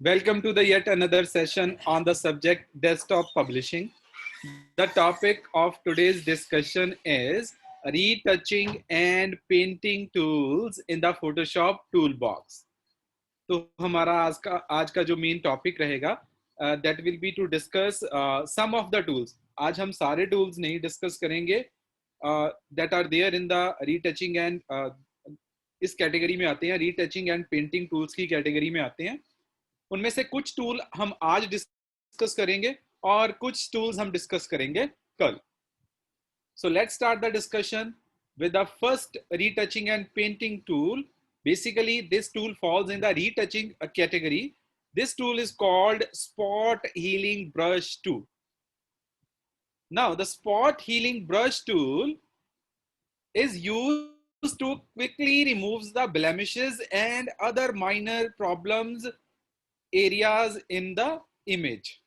Welcome to the yet another session on the subject desktop publishing. The topic of today's discussion is retouching and painting tools in the Photoshop toolbox. तो हमारा आज का जो main topic रहेगा that will be to discuss some of the tools. आज हम सारे tools नहीं discuss करेंगे that are there in the retouching and इस कैटेगरी में आते हैं, retouching and painting tools की कैटेगरी में आते हैं. उनमें से कुछ टूल हम आज डिस्कस करेंगे और कुछ टूल्स हम डिस्कस करेंगे कल. So let's start the discussion with the first retouching and painting tool. Basically, this tool falls in the retouching category. This tool is called Spot Healing Brush Tool. Now, the Spot Healing Brush Tool is used to quickly remove the blemishes and other minor problems areas in the image.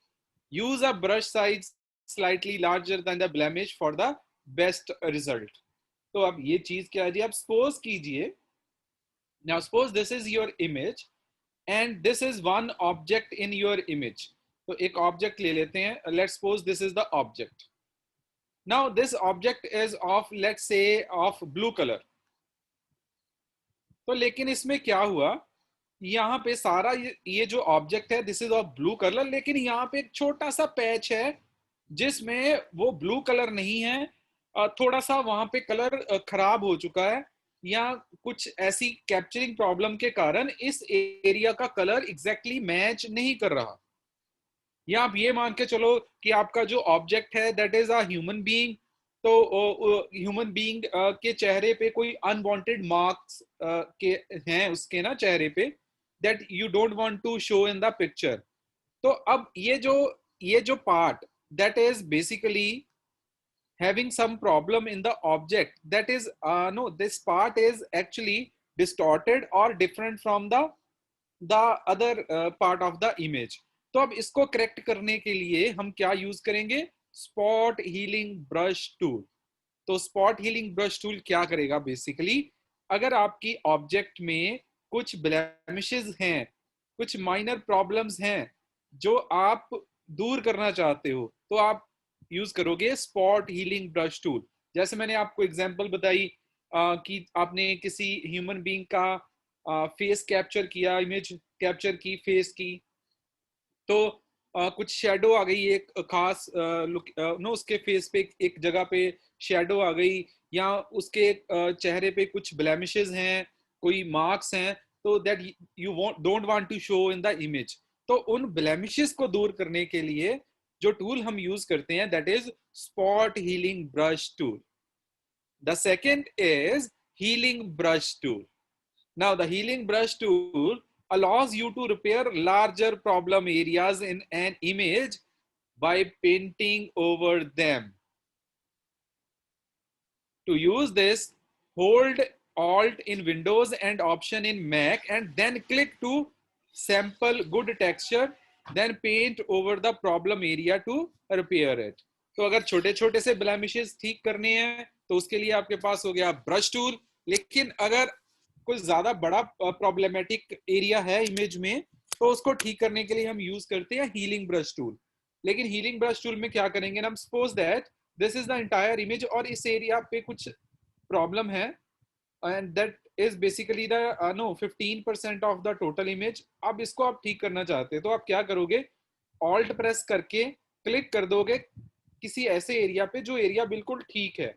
Use a brush size slightly larger than the blemish for the best result. तो अब ये चीज क्या है जी, आप suppose कीजिए, now suppose this is your image and this is one object in your image. तो एक object ले लेते हैं, let's suppose this is the object. Now this object is of, let's say, of blue color. तो लेकिन इसमें क्या हुआ, यहाँ पे सारा ये जो ऑब्जेक्ट है this is of blue colour, लेकिन यहाँ पे एक छोटा सा पैच है जिसमें वो ब्लू कलर नहीं है, थोड़ा सा वहां पे कलर खराब हो चुका है या कुछ ऐसी कैप्चरिंग प्रॉब्लम के कारण इस एरिया का कलर एग्जैक्टली मैच नहीं कर रहा. या आप ये मान के चलो कि आपका जो ऑब्जेक्ट है that is a human being, तो ह्यूमन बीइंग के चेहरे पे कोई अनवांटेड मार्क्स के हैं उसके ना चेहरे पे that you don't want to show in the picture. तो अब ये जो part that is basically having some problem in the object, that is no, this part is actually distorted or different from the other part of the image. तो अब इसको correct करने के लिए हम क्या use करेंगे, spot healing brush tool. तो spot healing brush tool क्या करेगा, basically अगर आपकी object में कुछ ब्लेमिशेस हैं, कुछ माइनर प्रॉब्लम्स हैं जो आप दूर करना चाहते हो, तो आप यूज करोगे स्पॉट हीलिंग ब्रश टूल. जैसे मैंने आपको एग्जांपल बताई कि आपने किसी ह्यूमन बीइंग का फेस कैप्चर किया, इमेज कैप्चर की फेस की, तो कुछ शेडो आ गई, एक खास नो उसके फेस पे एक जगह पे शेडो आ गई, या उसके चेहरे पे कुछ ब्लेमिशेस हैं, कोई मार्क्स हैं, तो that you don't want to show in the image. तो उन ब्लेमिशेस को दूर करने के लिए जो टूल हम यूज करते हैं that is spot healing brush tool. The second is healing brush tool. Now the healing brush tool allows you to repair larger problem areas in an image by painting over them. To use this, hold Alt in Windows and Option in Mac and then click to sample good texture, then paint over the problem area to repair it. तो अगर छोटे छोटे से blemishes ठीक करने हैं तो उसके लिए आपके पास हो गया ब्रश टूल. लेकिन अगर कुछ ज्यादा बड़ा प्रॉब्लमेटिक एरिया है इमेज में तो उसको ठीक करने के लिए हम यूज करते हैं हीलिंग ब्रश टूल. लेकिन हीलिंग ब्रश टूल में क्या करेंगे, हम suppose that this is the entire image और इस एरिया पे कुछ प्रॉब्लम है and that is basically the no 15% of the total image. अब इसको आप ठीक करना चाहते हैं तो आप क्या करोगे, ऑल्ट प्रेस करके क्लिक कर दोगे किसी ऐसे एरिया पे जो एरिया बिल्कुल ठीक है.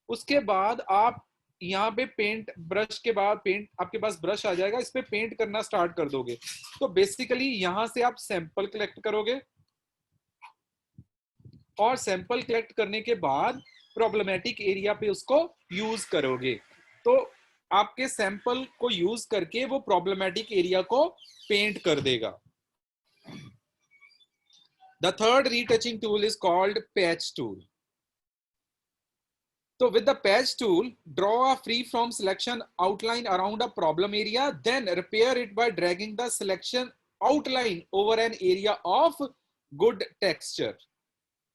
उसके बाद आप यहाँ पे पेंट ब्रश के बाद पेंट आपके पास ब्रश आ जाएगा, इस पे पेंट करना स्टार्ट कर दोगे. तो बेसिकली यहाँ से आप सैंपल कलेक्ट करोगे और सैंपल कलेक्ट करने के बाद प्रॉब्लमेटिक एरिया पे उसको यूज करोगे. तो आपके सैंपल को यूज करके वो प्रॉब्लमेटिक एरिया को पेंट कर देगा. The third retouching tool is called patch tool. So with the patch tool, draw a free-form selection outline around a problem area, then repair it by dragging the selection outline over an area of good texture.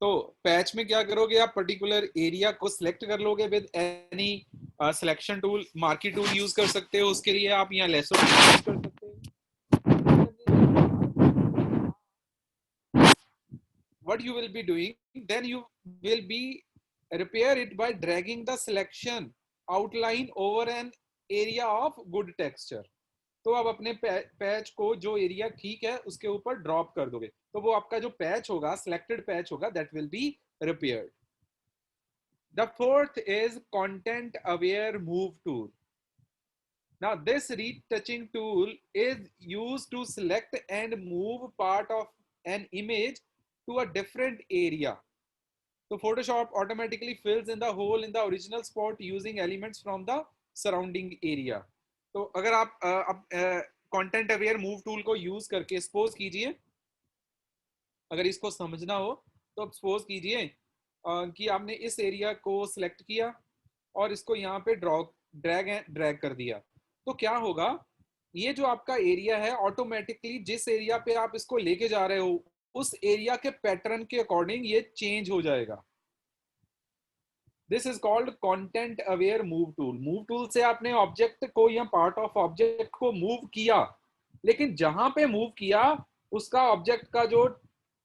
तो patch में क्या करोगे, आप particular area को select कर लोगे with any selection tool. Marquee tool use कर सकते हो, उसके लिए आप यहाँ लेसो यूज कर सकते हो. what you will be doing, then you will be repair it by dragging the selection outline over an area of good texture. तो आप अपने पैच को जो एरिया ठीक है उसके ऊपर ड्रॉप कर दोगे, तो वो आपका जो पैच होगा, सिलेक्टेड पैच होगा, that will be repaired. The fourth is content aware move tool. Now this retouching tool is used to select and move part of an image to a different area. So Photoshop automatically fills in the hole in the original spot using elements from the surrounding area. तो अगर आप content aware move tool को use करके, suppose कीजिए अगर इसको समझना हो तो अब सपोज कीजिए कि आपने इस एरिया को सिलेक्ट किया और इसको यहाँ पे ड्रैग कर दिया, तो क्या होगा, ये जो आपका एरिया है ऑटोमेटिकली जिस एरिया पे आप इसको लेके जा रहे हो उस एरिया के पैटर्न के अकॉर्डिंग ये चेंज हो जाएगा. This is called content aware move tool. Move tool से आपने ऑब्जेक्ट को या पार्ट ऑफ ऑब्जेक्ट को मूव किया, लेकिन जहां पे मूव किया उसका ऑब्जेक्ट का जो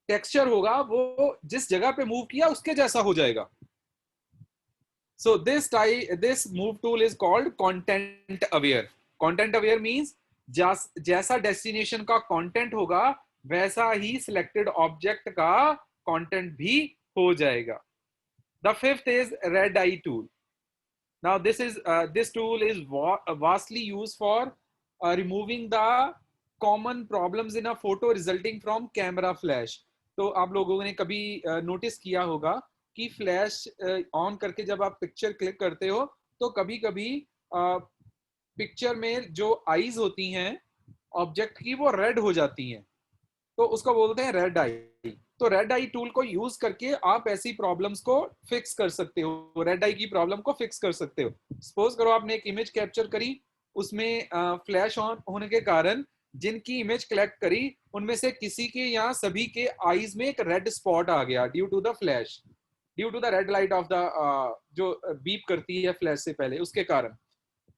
टेक्सचर होगा वो जिस जगह पे मूव किया उसके जैसा हो जाएगा. So this move tool is called content aware. Content aware means जैसा डेस्टिनेशन का कंटेंट होगा वैसा ही सिलेक्टेड ऑब्जेक्ट का कंटेंट भी हो जाएगा. The fifth is red eye tool. Now this tool is vastly used for removing the common problems in a photo resulting from camera flash. तो आप लोगों ने कभी नोटिस किया होगा कि फ्लैश ऑन करके जब आप पिक्चर क्लिक करते हो तो कभी कभी पिक्चर में जो आईज होती हैं ऑब्जेक्ट की वो रेड हो जाती हैं, तो उसको बोलते हैं रेड आई. तो रेड आई टूल को यूज करके आप ऐसी प्रॉब्लम्स को फिक्स कर सकते हो, रेड आई की प्रॉब्लम को फिक्स कर सकते हो. सपोज करो आपने एक इमेज कैप्चर करी, उसमें फ्लैश ऑन होने के कारण जिनकी इमेज कलेक्ट करी उनमें से किसी के या सभी के आईज में एक रेड स्पॉट आ गया due to the flash, due to the red light of the जो बीप करती है फ्लैश से पहले उसके कारण.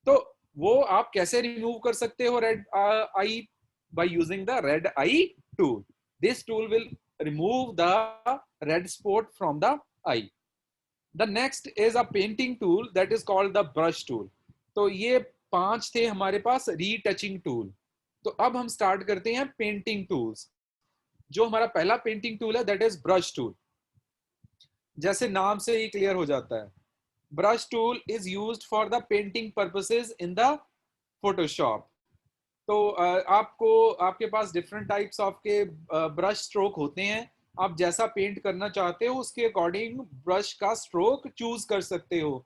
तो वो आप कैसे रिमूव कर सकते हो red I? by using the red eye tool. This tool will remove the red spot from the eye. The next is a painting tool that is called the brush tool. तो ये 5 थे हमारे पास retouching tool. तो अब हम start करते हैं painting tools. जो हमारा पहला पेंटिंग टूल है दैट इज ब्रश टूल. जैसे नाम से ही क्लियर हो जाता है, brush tool is used for the painting purposes in the Photoshop. तो आपके पास डिफरेंट टाइप्स ऑफ के ब्रश स्ट्रोक होते हैं. आप जैसा पेंट करना चाहते हो उसके अकॉर्डिंग ब्रश का स्ट्रोक चूज कर सकते हो.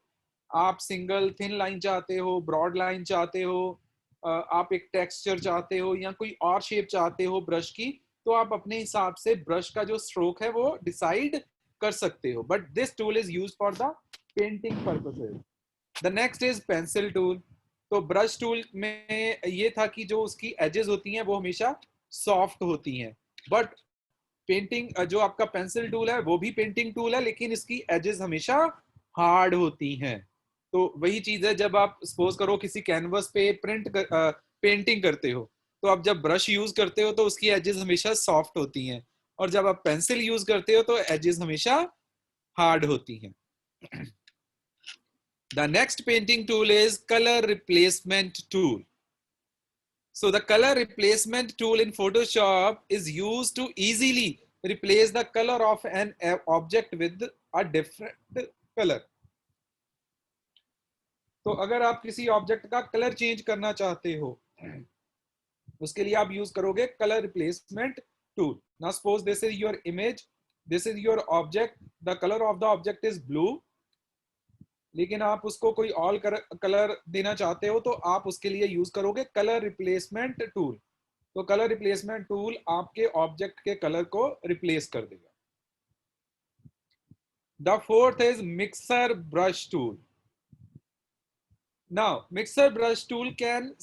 आप सिंगल थिन लाइन चाहते हो, ब्रॉड लाइन चाहते हो, आप एक टेक्सचर चाहते हो या कोई और शेप चाहते हो ब्रश की, तो आप अपने हिसाब से ब्रश का जो स्ट्रोक है वो डिसाइड कर सकते हो. But this tool is used for the painting purposes. The next is pencil tool. तो ब्रश टूल में ये था कि जो उसकी एजेस होती हैं वो हमेशा सॉफ्ट होती हैं, बट पेंटिंग जो आपका पेंसिल टूल है वो भी पेंटिंग टूल है लेकिन इसकी एजेस हमेशा हार्ड होती हैं. तो वही चीज है, जब आप सपोज करो किसी कैनवस पे पेंटिंग करते हो तो आप जब ब्रश यूज करते हो तो उसकी एजेस हमेशा सॉफ्ट होती हैं, और जब आप पेंसिल यूज करते हो तो एजेस हमेशा हार्ड होती हैं. The next painting tool is color replacement tool. So the color replacement tool in Photoshop is used to easily replace the color of an object with a different color. तो अगर आप किसी object का colour change करना चाहते हो उसके लिए आप यूज करोगे colour replacement tool. Now suppose this is your image, this is your object, the color of the object is blue, लेकिन आप उसको कोई और कलर देना चाहते हो तो आप उसके लिए यूज करोगे कलर रिप्लेसमेंट टूल. तो कलर रिप्लेसमेंट टूल आपके ऑब्जेक्ट के कलर को रिप्लेस कर देगा. The fourth is mixer brush tool. Now mixer brush tool can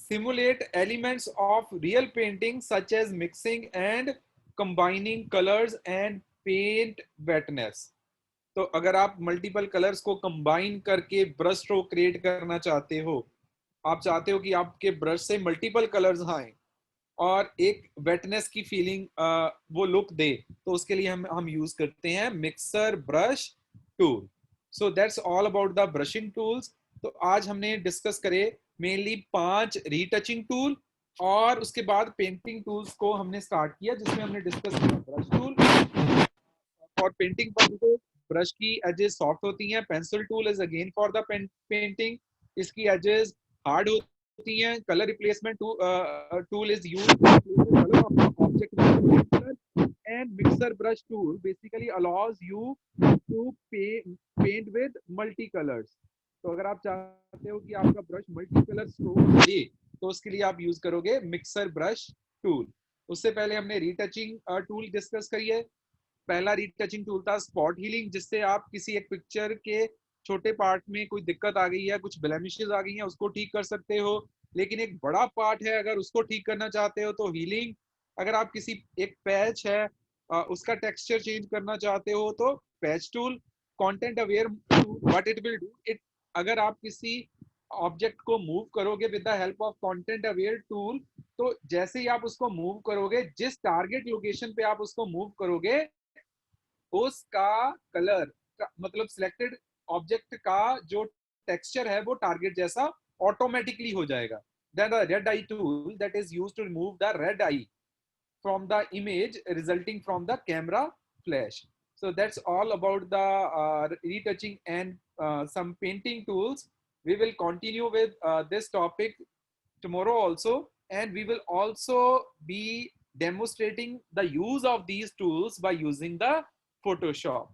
simulate elements of real painting such as mixing and combining colors and paint wetness. तो अगर आप multiple colours को combine करके brush stroke create करना चाहते हो, आप चाहते हो कि आपके ब्रश से मल्टीपल कलर्स आए, और एक वेटनेस की फीलिंग वो लुक दे, तो उसके लिए हम यूज करते हैं mixer brush tool. So that's all about the brushing tools. तो आज हमने डिस्कस करे मेनली 5 रीटचिंग टूल, और उसके बाद पेंटिंग टूल्स को हमने स्टार्ट किया, जिसमें हमने डिस्कस किया brush tool. For painting purposes brush की एजेस सॉफ्ट होती हैं। Pencil tool is again for the painting, इसकी एजेस हार्ड होती हैं। Colour replacement tool is used colour of object, and mixer brush tool basically allows you to paint with multi colours. तो अगर आप चाहते हो कि आपका ब्रश मल्टी कलर स्ट्रोक दे, तो उसके लिए आप यूज करोगे मिक्सर ब्रश टूल। उससे पहले हमने रीटचिंग टूल डिस्कस करी है। पहला रीटचिंग टूल था स्पॉट हीलिंग, जिससे आप किसी एक पिक्चर के छोटे पार्ट में कोई दिक्कत आ गई है, कुछ ब्लेमिशेस आ गई हैं, उसको ठीक कर सकते हो। लेकिन एक बड़ा पार्ट है, अगर उसको ठीक करना चाहते हो तो हीलिंग। अगर आप किसी एक पैच है उसका टेक्सचर चेंज करना चाहते हो तो patch tool. Content aware what it will do it, अगर आप किसी ऑब्जेक्ट को मूव करोगे with the help of content aware tool, तो जैसे ही आप उसको मूव करोगे, जिस टारगेट लोकेशन पे आप उसको मूव करोगे, उसका कलर मतलब सिलेक्टेड ऑब्जेक्ट का जो टेक्सचर है वो टारगेट जैसा ऑटोमेटिकली हो जाएगा। Then the red eye tool that is used to remove the red eye from the image resulting from the camera flash. So that's all about the retouching and some painting tools. We will continue with this topic tomorrow also, and we will also be demonstrating the use of these tools by using the Photoshop.